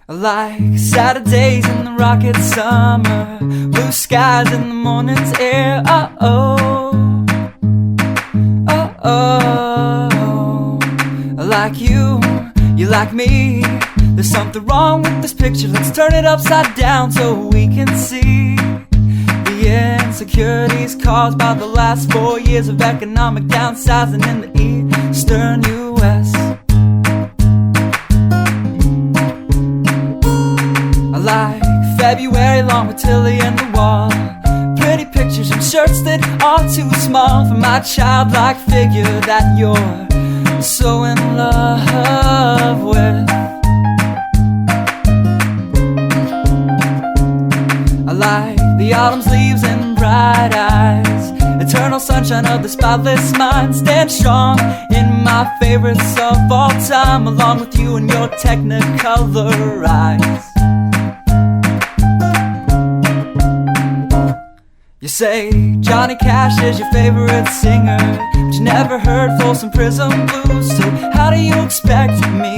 Like Saturdays in the rocket summer, blue skies in the morning's air. Oh, like you like me. There's something wrong with this picture. Let's turn it upside down so we can see the insecurities caused by the last 4 years of economic downsizing in the eastern U.S. I like February long with Tilly and the wall, pretty pictures and shirts that are too small for my childlike figure that you're so in love with. I like the autumn's leaves and bright eyes, eternal sunshine of the spotless mind. Stand strong in my favorites of all time, along with you and your technicolor eyes. You say Johnny Cash is your favorite singer, but you never heard Folsom Prison Blues. So how do you expect me